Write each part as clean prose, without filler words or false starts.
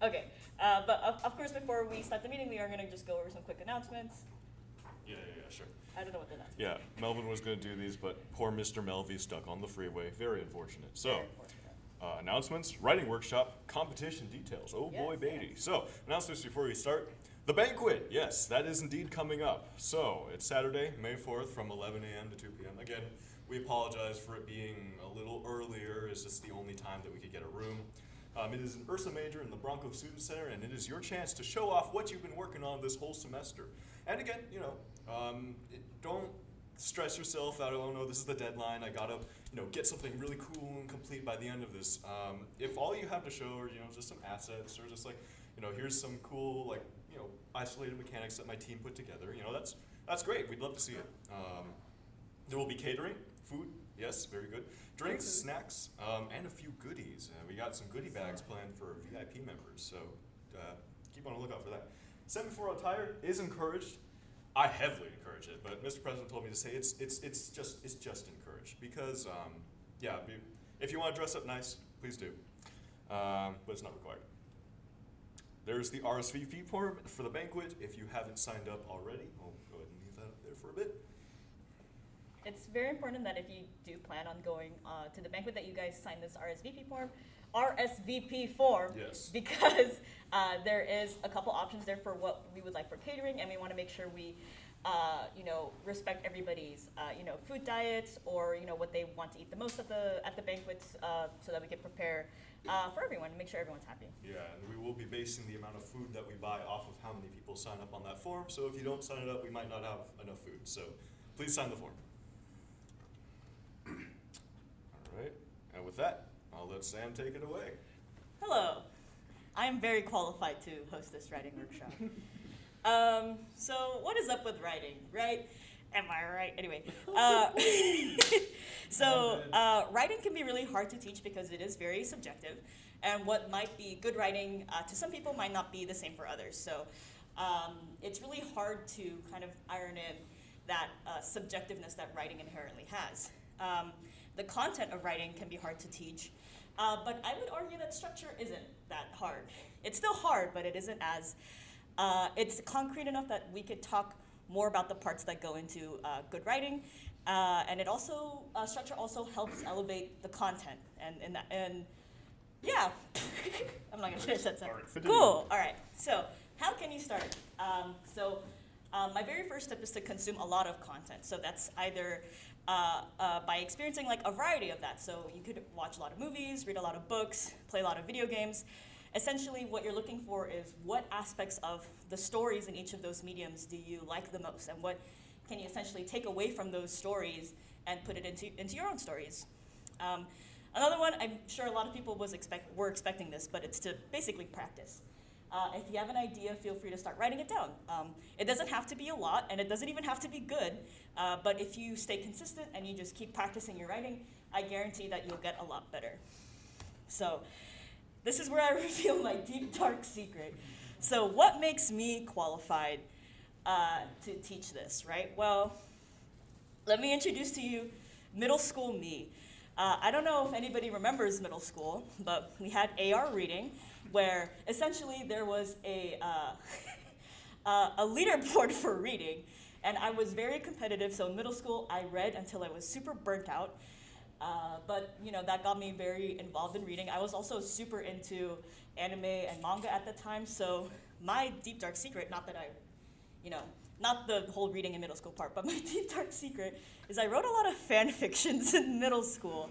Okay, but of course, before we start the meeting, we are going to just go over some quick announcements. Yeah, sure. I don't know what the announcements Yeah, Melvin was going to do these, but poor Mr. Melvy stuck on the freeway. Very unfortunate. So, Very important. announcements, writing workshop, competition details. Oh boy, Yes, Beatty. So, announcements before we start. The banquet, yes, that is indeed coming up. So, it's Saturday, May 4th from 11 a.m. to 2 p.m. Again, we apologize for it being a little earlier. It's just the only time that we could get a room. It is an Ursa Major in the Bronco Student Center, and it is your chance to show off what you've been working on this whole semester. And again, don't stress yourself out. Oh no, this is the deadline. I gotta, get something really cool and complete by the end of this. If all you have to show are, just some assets or just here's some cool, isolated mechanics that my team put together, that's great. We'd love to see it. There will be catering, food, yes, very good. Drinks, snacks, and a few goodies. We got some goodie bags planned for VIP members, so keep on the lookout for that. 7-4 attire is encouraged. I heavily encourage it, but Mr. President told me to say it's just encouraged because if you want to dress up nice, please do, but it's not required. There's the RSVP form for the banquet. If you haven't signed up already, I'll go ahead and leave that up there for a bit. It's very important that if you do plan on going to the banquet that you guys sign this RSVP form, Yes. because there is a couple options there for what we would like for catering, and we want to make sure we, respect everybody's, food diets or what they want to eat the most at the banquets, so that we can prepare for everyone and make sure everyone's happy. Yeah, and we will be basing the amount of food that we buy off of how many people sign up on that form. So if you don't sign it up, we might not have enough food. So please sign the form. All right, and with that, I'll let Sam take it away. Hello, I am very qualified to host this writing workshop. So what is up with writing, right? Am I right? Anyway, writing can be really hard to teach because it is very subjective, and what might be good writing to some people might not be the same for others. So it's really hard to kind of iron in that subjectiveness that writing inherently has. The content of writing can be hard to teach, but I would argue that structure isn't that hard. It's still hard, but it isn't as, it's concrete enough that we could talk more about the parts that go into good writing, and it also, structure also helps elevate the content, and yeah, I'm not gonna finish that sentence. Cool, all right, so how can you start? My very first step is to consume a lot of content, so that's either by experiencing like a variety of that. So you could watch a lot of movies, read a lot of books, play a lot of video games. Essentially what you're looking for is what aspects of the stories in each of those mediums do you like the most, and what can you essentially take away from those stories and put it into your own stories. Another one, I'm sure a lot of people were expecting this, but it's to basically practice. If you have an idea, feel free to start writing it down. It doesn't have to be a lot, and it doesn't even have to be good, but if you stay consistent and you just keep practicing your writing, I guarantee that you'll get a lot better. So this is where I reveal my deep, dark secret. So what makes me qualified to teach this, right? Well, let me introduce to you middle school me. I don't know if anybody remembers middle school, but we had AR reading, where essentially there was a leaderboard for reading, and I was very competitive. So in middle school, I read until I was super burnt out, but that got me very involved in reading. I was also super into anime and manga at the time, so my deep dark secret, not that I, not the whole reading in middle school part, but my deep dark secret is I wrote a lot of fan fictions in middle school,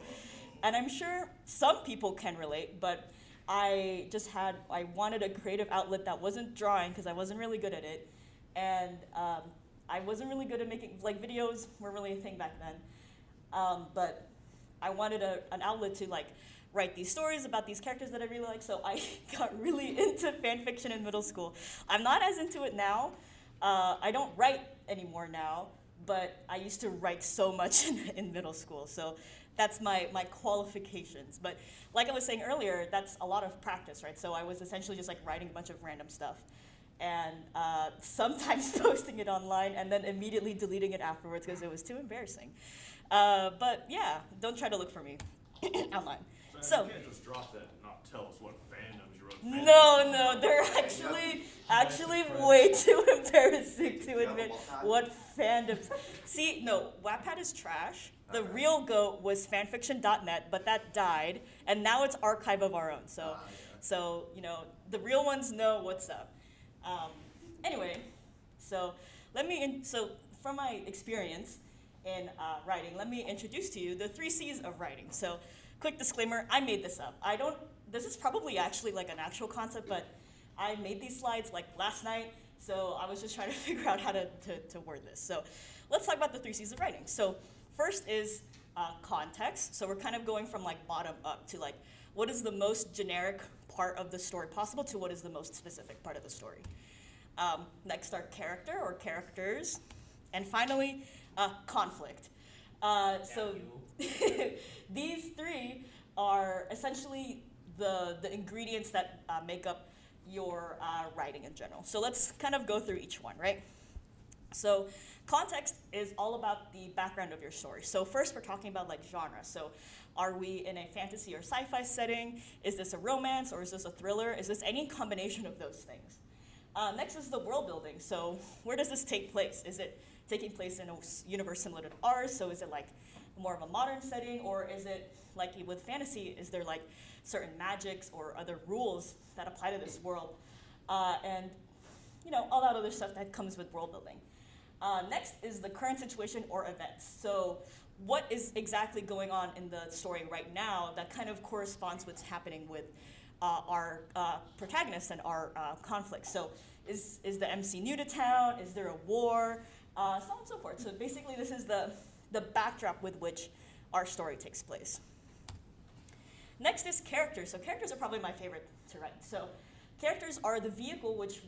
and I'm sure some people can relate, but I wanted a creative outlet that wasn't drawing because I wasn't really good at it, and I wasn't really good at making, videos were really a thing back then, but I wanted an outlet to write these stories about these characters that I really like, so I got really into fan fiction in middle school. I'm not as into it now. I don't write anymore now, but I used to write so much in middle school, so that's my qualifications. But like I was saying earlier, that's a lot of practice, right? So I was essentially just writing a bunch of random stuff, and sometimes posting it online and then immediately deleting it afterwards because it was too embarrassing. But yeah, don't try to look for me online. So you can't just drop that and not tell us what fandoms you No, they're actually way too embarrassing to admit what fandoms. See, no, Wattpad is trash. The real GOAT was fanfiction.net, but that died, and now it's Archive of Our Own. So the real ones know what's up. Anyway, so from my experience in writing, let me introduce to you the 3 C's of writing. So, quick disclaimer: I made this up. This is probably actually like an actual concept, but I made these slides like last night, so I was just trying to figure out how to word this. So, let's talk about the 3 C's of writing. So, first is context. So we're kind of going from like bottom up to like what is the most generic part of the story possible to what is the most specific part of the story. Next are character or characters, and finally conflict. So these 3 are essentially the ingredients that make up your writing in general. So let's kind of go through each one, right? So context is all about the background of your story. So first we're talking about like genre. So are we in a fantasy or sci-fi setting? Is this a romance or is this a thriller? Is this any combination of those things? Next is the world building. So where does this take place? Is it taking place in a universe similar to ours? So is it like more of a modern setting, or is it like with fantasy, is there like certain magics or other rules that apply to this world? And all that other stuff that comes with world building. Next is the current situation or events. So what is exactly going on in the story right now that kind of corresponds what's happening with our protagonists and our conflict. So is the MC new to town? Is there a war? So on and so forth. So basically this is the backdrop with which our story takes place. Next is characters. So characters are probably my favorite to write. So characters are the vehicle which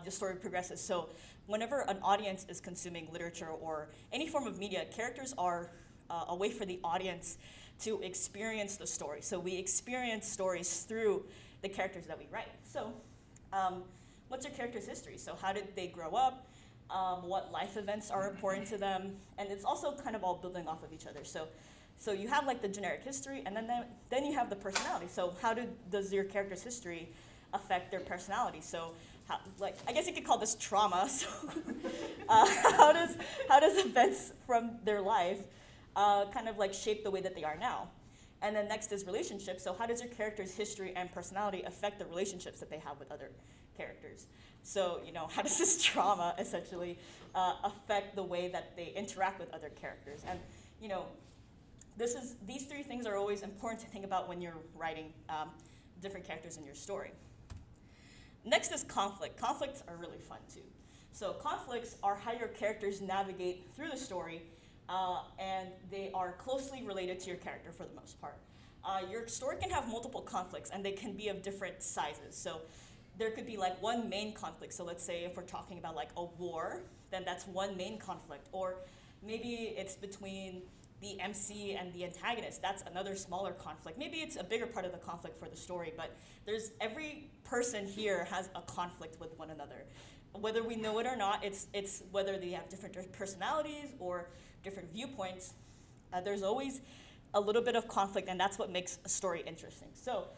the story progresses. So whenever an audience is consuming literature or any form of media, characters are a way for the audience to experience the story. So we experience stories through the characters that we write. So what's your character's history? So how did they grow up? What life events are important to them? And it's also kind of all building off of each other. So you have like the generic history, and then you have the personality. So how does your character's history affect their personality? So I guess you could call this trauma. So how does events from their life kind of like shape the way that they are now? And then next is relationships. So how does your character's history and personality affect the relationships that they have with other characters? So how does this trauma essentially affect the way that they interact with other characters? And these 3 things are always important to think about when you're writing different characters in your story. Next is conflict. Conflicts are really fun too. So conflicts are how your characters navigate through the story, and they are closely related to your character for the most part. Your story can have multiple conflicts, and they can be of different sizes. So there could be like one main conflict. So let's say if we're talking about like a war, then that's one main conflict. Or maybe it's between the MC and the antagonist. That's another smaller conflict. Maybe it's a bigger part of the conflict for the story, but every person here has a conflict with one another. Whether we know it or not, it's whether they have different personalities or different viewpoints. There's always a little bit of conflict, and that's what makes a story interesting. So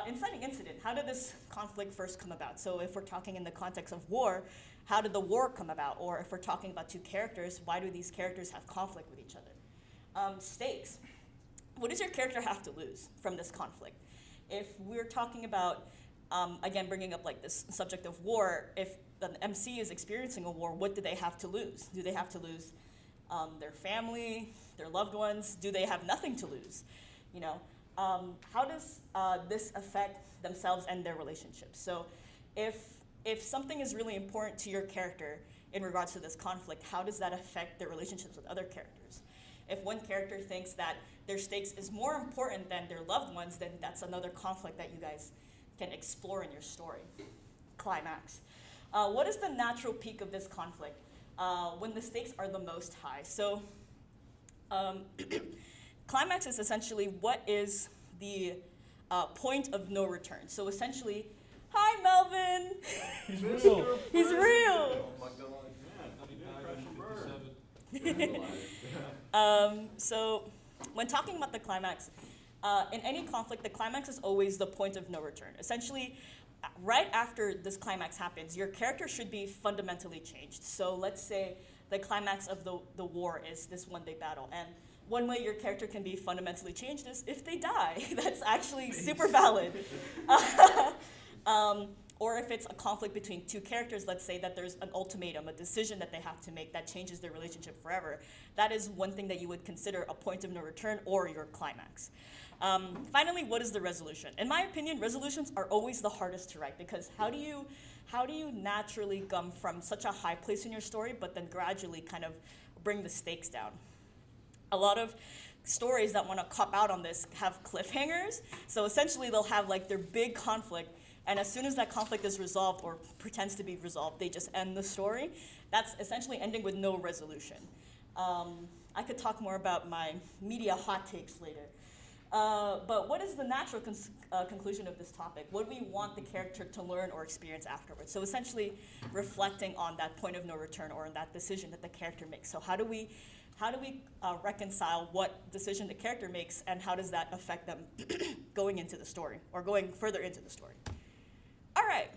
inciting incident, how did this conflict first come about? So if we're talking in the context of war, how did the war come about? Or if we're talking about 2 characters, why do these characters have conflict with each other? Stakes. What does your character have to lose from this conflict? If we're talking about, again, bringing up like this subject of war, if an MC is experiencing a war, what do they have to lose? Do they have to lose their family, their loved ones? Do they have nothing to lose? How does this affect themselves and their relationships? So if something is really important to your character in regards to this conflict, how does that affect their relationships with other characters? If one character thinks that their stakes is more important than their loved ones, then that's another conflict that you guys can explore in your story. Climax. What is the natural peak of this conflict when the stakes are the most high? So climax is essentially what is the point of no return. So essentially, hi Melvin! He's real. He's real! Oh my god. So when talking about the climax, in any conflict, the climax is always the point of no return. Essentially, right after this climax happens, your character should be fundamentally changed. So let's say the climax of the war is this one-day battle, and one way your character can be fundamentally changed is if they die. That's actually super valid. Or if it's a conflict between two characters, let's say that there's an ultimatum, a decision that they have to make that changes their relationship forever. That is one thing that you would consider a point of no return or your climax. Finally, what is the resolution? In my opinion, resolutions are always the hardest to write because how do you naturally come from such a high place in your story but then gradually kind of bring the stakes down? A lot of stories that want to cop out on this have cliffhangers. So essentially they'll have like their big conflict, and as soon as that conflict is resolved or pretends to be resolved, they just end the story. That's essentially ending with no resolution. I could talk more about my media hot takes later. But what is the natural conclusion of this topic? What do we want the character to learn or experience afterwards? So essentially reflecting on that point of no return or on that decision that the character makes. So how do we reconcile what decision the character makes and how does that affect them going into the story or going further into the story? All right.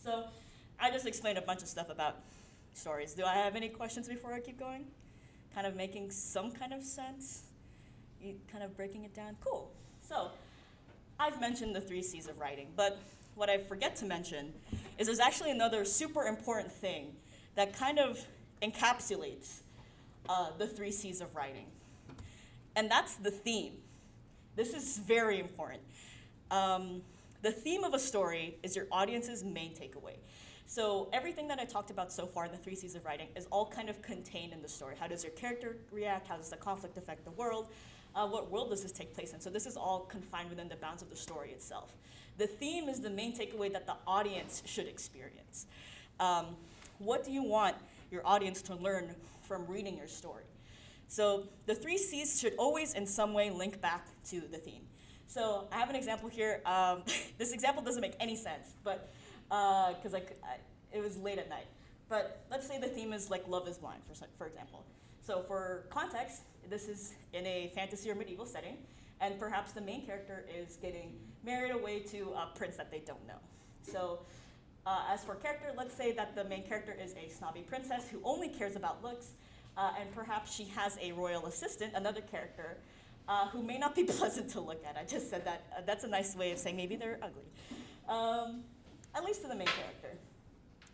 So I just explained a bunch of stuff about stories. Do I have any questions before I keep going? Kind of making some kind of sense? You kind of breaking it down? Cool. So I've mentioned the 3 C's of writing, but what I forget to mention is there's actually another super important thing that kind of encapsulates the 3 C's of writing. And that's the theme. This is very important. The theme of a story is your audience's main takeaway. So everything that I talked about so far in the 3 C's of writing is all kind of contained in the story. How does your character react? How does the conflict affect the world? What world does this take place in? So this is all confined within the bounds of the story itself. The theme is the main takeaway that the audience should experience. What do you want your audience to learn from reading your story? So the 3 C's should always in some way link back to the theme. So I have an example here. This example doesn't make any sense, but because it was late at night. But let's say the theme is like love is blind, for example. So for context, this is in a fantasy or medieval setting, and perhaps the main character is getting married away to a prince that they don't know. So as for character, let's say that the main character is a snobby princess who only cares about looks, and perhaps she has a royal assistant, another character, who may not be pleasant to look at. I just said that. That's a nice way of saying maybe they're ugly, at least to the main character.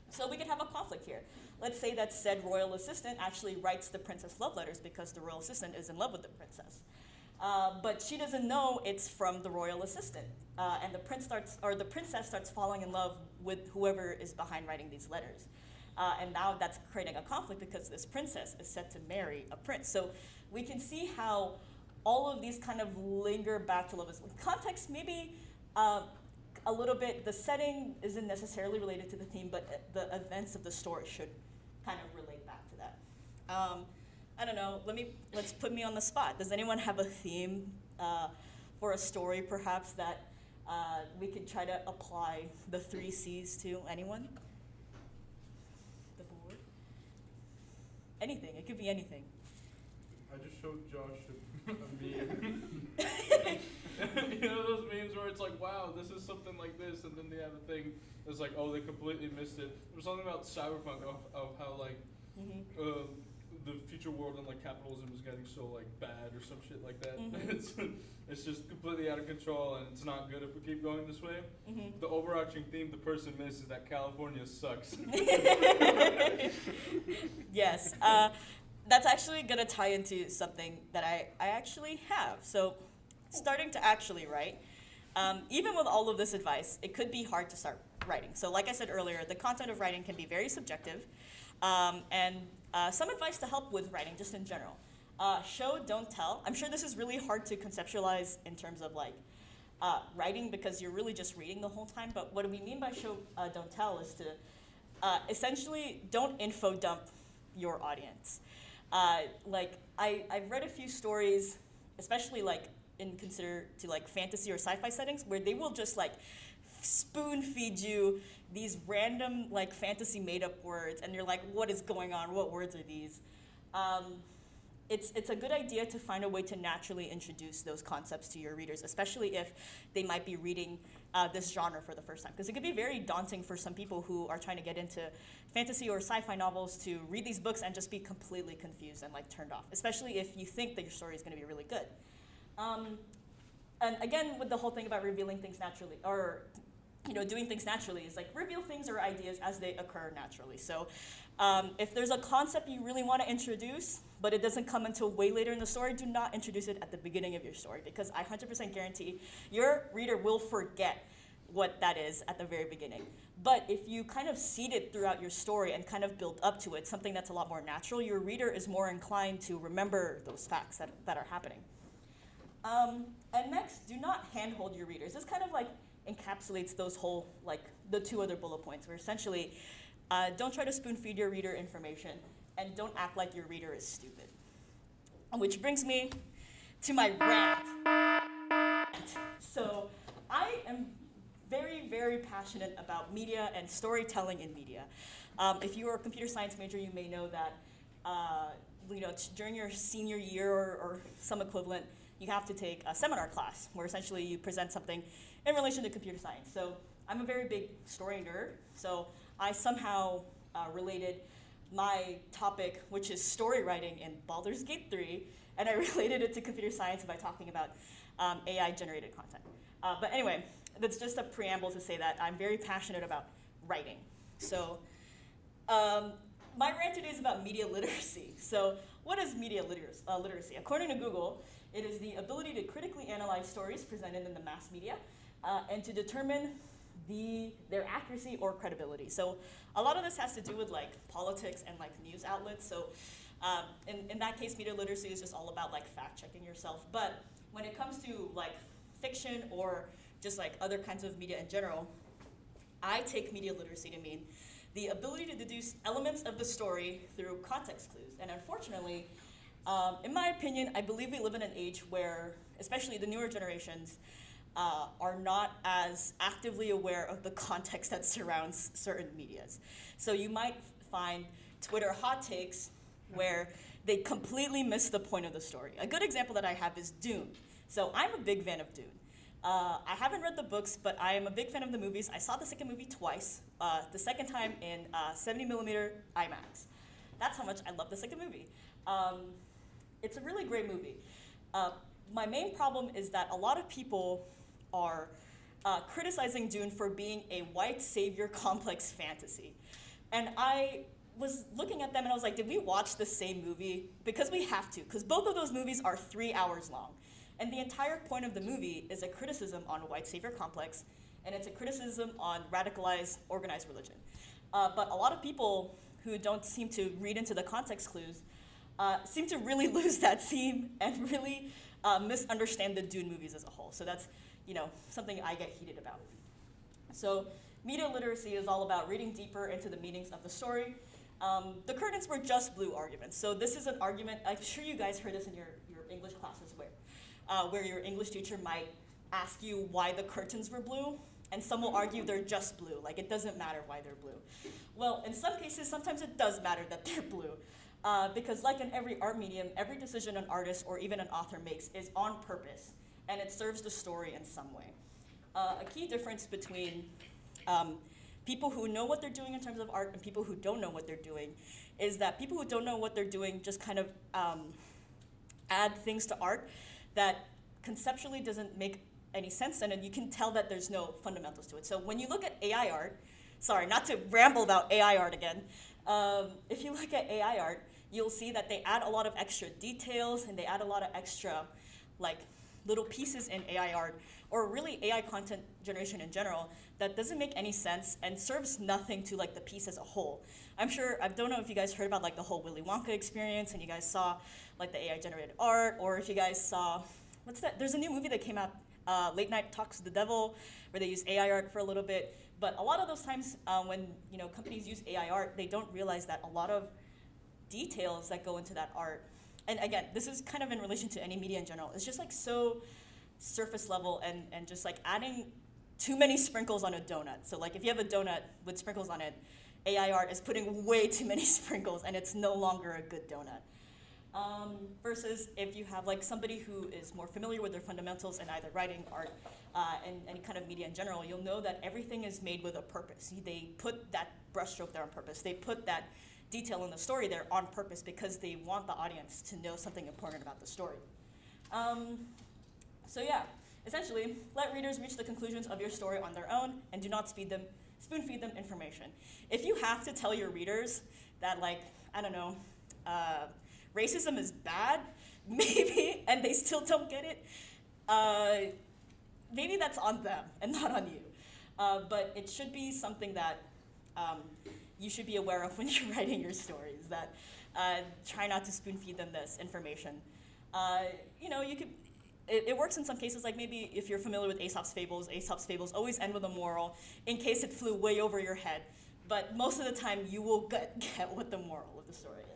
So we could have a conflict here. Let's say that said royal assistant actually writes the princess love letters because the royal assistant is in love with the princess. But she doesn't know it's from the royal assistant. And the princess starts falling in love with whoever is behind writing these letters. And now that's creating a conflict because this princess is set to marry a prince. So we can see how all of these kind of linger back to love is context. Maybe a little bit, the setting isn't necessarily related to the theme, but the events of the story should kind of relate back to that. I don't know, let's put me on the spot. Does anyone have a theme for a story perhaps that we could try to apply the 3 C's to? Anyone? The board? Anything, it could be anything. I just showed Josh a meme. You know those memes where it's like, wow, this is something like this, and then they have a thing that's like, oh, they completely missed it. There was something about cyberpunk of how like the future world and like capitalism is getting so like bad or some shit like that. It's just completely out of control, and it's not good if we keep going this way. The overarching theme the person misses is that California sucks. Yes. That's actually going to tie into something that I actually have. So starting to actually write, even with all of this advice, it could be hard to start writing. So like I said earlier, the content of writing can be very subjective. And some advice to help with writing, just in general. Show, don't tell. I'm sure this is really hard to conceptualize in terms of like writing because you're really just reading the whole time. But what we mean by show, don't tell is to essentially don't info dump your audience. Like I've read a few stories, especially like consider to like fantasy or sci-fi settings, where they will just like spoon feed you these random like fantasy made up words, and you're like, what is going on? What words are these? it's a good idea to find a way to naturally introduce those concepts to your readers, especially if they might be reading this genre for the first time. Because it could be very daunting for some people who are trying to get into fantasy or sci-fi novels to read these books and just be completely confused and like turned off, especially if you think that your story is going to be really good. And again, with the whole thing about revealing things naturally, or doing things naturally, is like reveal things or ideas as they occur naturally. So if there's a concept you really want to introduce, but it doesn't come until way later in the story, do not introduce it at the beginning of your story, because I 100% guarantee your reader will forget what that is at the very beginning. But if you kind of seed it throughout your story and kind of build up to it, something that's a lot more natural, your reader is more inclined to remember those facts that are happening. And next, do not handhold your readers. This kind of like encapsulates those whole, like the two other bullet points, where essentially, don't try to spoon feed your reader information, and don't act like your reader is stupid. Which brings me to my rant. So I am very, very passionate about media and storytelling in media. If you are a computer science major, you may know that during your senior year or some equivalent, you have to take a seminar class where essentially you present something in relation to computer science. So I'm a very big story nerd, so I somehow related my topic, which is story writing in Baldur's Gate 3, and I related it to computer science by talking about AI-generated content. But anyway, that's just a preamble to say that I'm very passionate about writing. So my rant today is about media literacy. So what is media literacy? According to Google, it is the ability to critically analyze stories presented in the mass media and to determine their accuracy or credibility. So a lot of this has to do with like politics and like news outlets. So in that case, media literacy is just all about like fact checking yourself. But when it comes to like fiction or just like other kinds of media in general, I take media literacy to mean the ability to deduce elements of the story through context clues. And unfortunately, in my opinion, I believe we live in an age where, especially the newer generations, are not as actively aware of the context that surrounds certain medias. So you might find Twitter hot takes where they completely miss the point of the story. A good example that I have is Dune. So I'm a big fan of Dune. I haven't read the books, but I am a big fan of the movies. I saw the second movie twice, the second time in 70mm IMAX. That's how much I love the second movie. It's a really great movie. My main problem is that a lot of people are criticizing Dune for being a white savior complex fantasy. And I was looking at them and I was like, did we watch the same movie? Because we have to, because both of those movies are 3 hours long. And the entire point of the movie is a criticism on white savior complex, and it's a criticism on radicalized organized religion. But a lot of people who don't seem to read into the context clues seem to really lose that theme and really misunderstand the Dune movies as a whole. So that's something I get heated about. So media literacy is all about reading deeper into the meanings of the story. The curtains were just blue arguments. So this is an argument, I'm sure you guys heard this in your English classes where your English teacher might ask you why the curtains were blue, and some will argue they're just blue, like it doesn't matter why they're blue. Well, in some cases, sometimes it does matter that they're blue, because like in every art medium, every decision an artist or even an author makes is on purpose, and it serves the story in some way. A key difference between people who know what they're doing in terms of art and people who don't know what they're doing is that people who don't know what they're doing just kind of add things to art that conceptually doesn't make any sense, and then you can tell that there's no fundamentals to it. So when you look at AI art, sorry, not to ramble about AI art again, if you look at AI art, you'll see that they add a lot of extra details and they add a lot of extra like little pieces in AI art, or really AI content generation in general, that doesn't make any sense and serves nothing to like the piece as a whole. I don't know if you guys heard about like the whole Willy Wonka experience and you guys saw like the AI generated art, or if you guys saw, what's that? There's a new movie that came out, Late Night Talks to the Devil, where they use AI art for a little bit. But a lot of those times when companies use AI art, they don't realize that a lot of details that go into that art, and again, this is kind of in relation to any media in general, it's just like so surface level and just like adding too many sprinkles on a donut. So like if you have a donut with sprinkles on it, AI art is putting way too many sprinkles and it's no longer a good donut. Versus if you have like somebody who is more familiar with their fundamentals in either writing, art, and any kind of media in general, you'll know that everything is made with a purpose. They put that brushstroke there on purpose. They put that detail in the story there on purpose because they want the audience to know something important about the story. So yeah, essentially, let readers reach the conclusions of your story on their own and do not spoon feed them information. If you have to tell your readers that, like, I don't know, racism is bad, maybe, and they still don't get it, maybe that's on them and not on you. But it should be something that you should be aware of when you're writing your stories, that try not to spoon feed them this information. You could, it works in some cases, like maybe if you're familiar with Aesop's Fables always end with a moral in case it flew way over your head. But most of the time, you will get what the moral of the story is.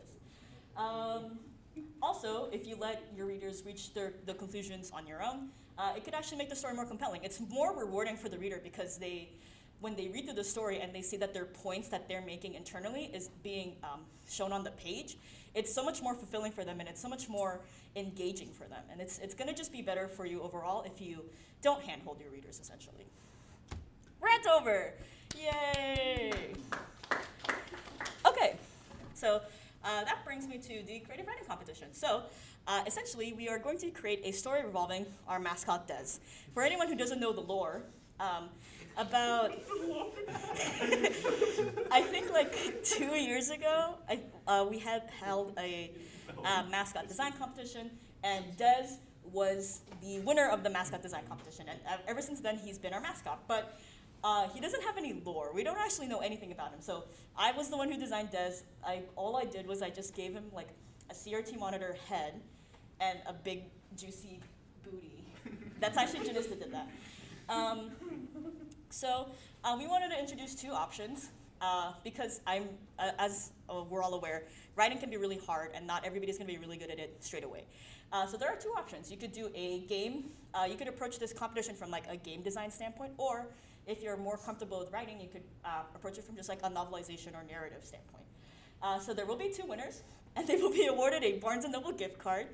Also, if you let your readers reach the conclusions on your own, it could actually make the story more compelling. It's more rewarding for the reader because when they read through the story and they see that their points that they're making internally is being shown on the page, it's so much more fulfilling for them and it's so much more engaging for them. And it's going to just be better for you overall if you don't handhold your readers, essentially. Rant over! Yay! Okay, so that brings me to the creative writing competition. So essentially, we are going to create a story revolving our mascot, Des. For anyone who doesn't know the lore, about, I think like 2 years ago, we had held a mascot design competition, and Des was the winner of the mascot design competition. And ever since then, he's been our mascot. But he doesn't have any lore. We don't actually know anything about him. So I was the one who designed Des. All I did was I just gave him like a CRT monitor head and a big juicy booty. That's actually Janista did that. So we wanted to introduce two options because as we're all aware, writing can be really hard and not everybody's gonna be really good at it straight away. So there are two options. You could do a game, you could approach this competition from like a game design standpoint, or if you're more comfortable with writing, you could approach it from just like a novelization or narrative standpoint. So there will be two winners, and they will be awarded a Barnes & Noble gift card,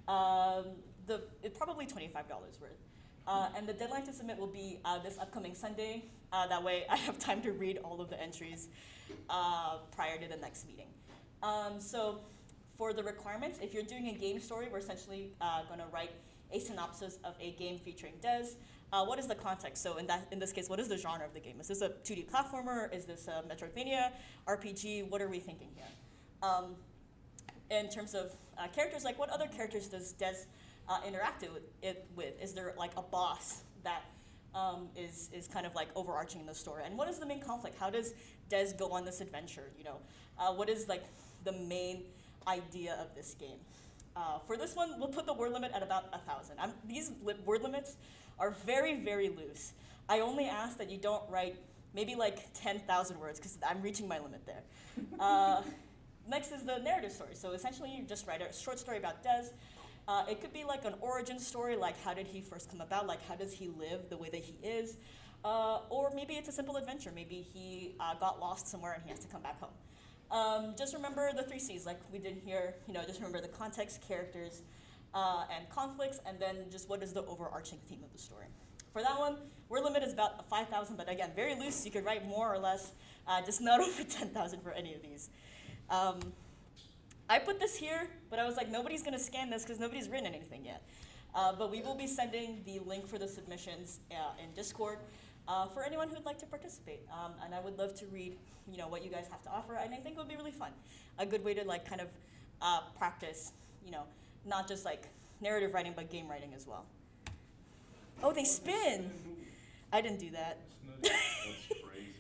probably $25 worth. And the deadline to submit will be this upcoming Sunday. That way I have time to read all of the entries prior to the next meeting. So for the requirements, if you're doing a game story, we're essentially gonna write a synopsis of a game featuring Des. What is the context? So in this case, what is the genre of the game? Is this a 2D platformer? Is this a Metroidvania, RPG? What are we thinking here? In terms of characters, like what other characters does Des interact with? Is there like a boss that is kind of like overarching in the story? And what is the main conflict? How does Des go on this adventure? What is like the main idea of this game? For this one, we'll put the word limit at about 1,000. These word limits are very, very loose. I only ask that you don't write maybe like 10,000 words because I'm reaching my limit there. Next is the narrative story. So essentially, you just write a short story about Des. It could be like an origin story, like how did he first come about, like how does he live the way that he is, or maybe it's a simple adventure. Maybe he got lost somewhere and he has to come back home. Just remember the 3 C's, like we did here. Just remember the context, characters, and conflicts, and then just what is the overarching theme of the story. For that one, word limit is about 5,000, but again, very loose. You could write more or less, just not over 10,000 for any of these. I put this here, but I was like, nobody's gonna scan this because nobody's written anything yet. But we will be sending the link for the submissions in Discord for anyone who'd like to participate. And I would love to read, what you guys have to offer, and I think it would be really fun. A good way to like kind of practice, not just like narrative writing, but game writing as well. Oh, they spin! I didn't do that. That's crazy.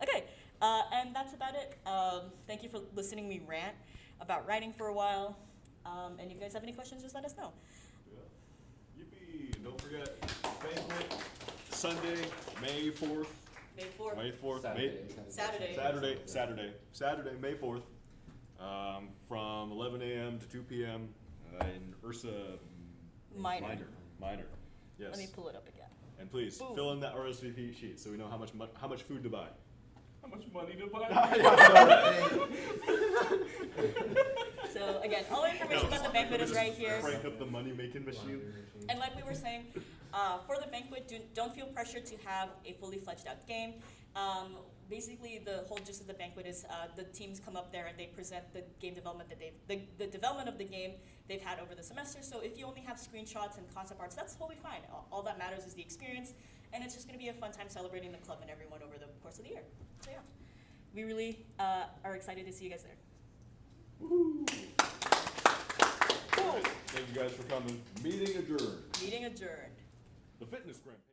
Okay. And that's about it. Thank you for listening me rant about writing for a while. And if you guys have any questions, just let us know. Yeah. Yippee! Don't forget, Banquet, Sunday, May 4th. May 4th. May 4th. Saturday. Saturday, May 4th. From 11 a.m. to 2 p.m. In Ursa Minor. Yes. Let me pull it up again. And please, Boom. fill in that RSVP sheet so we know how much food to buy. How much money to buy? again, all the information about the banquet is right here. Crank up the money-making machine. And like we were saying, for the banquet, don't feel pressured to have a fully fledged out game. Basically, the whole gist of the banquet is the teams come up there and they present the game development that the development of the game they've had over the semester. So if you only have screenshots and concept arts, that's totally fine. All that matters is the experience, and it's just going to be a fun time celebrating the club and everyone over the course of the year. So yeah, we really are excited to see you guys there. Thank you guys for coming. Meeting adjourned. Meeting adjourned. The fitness grant.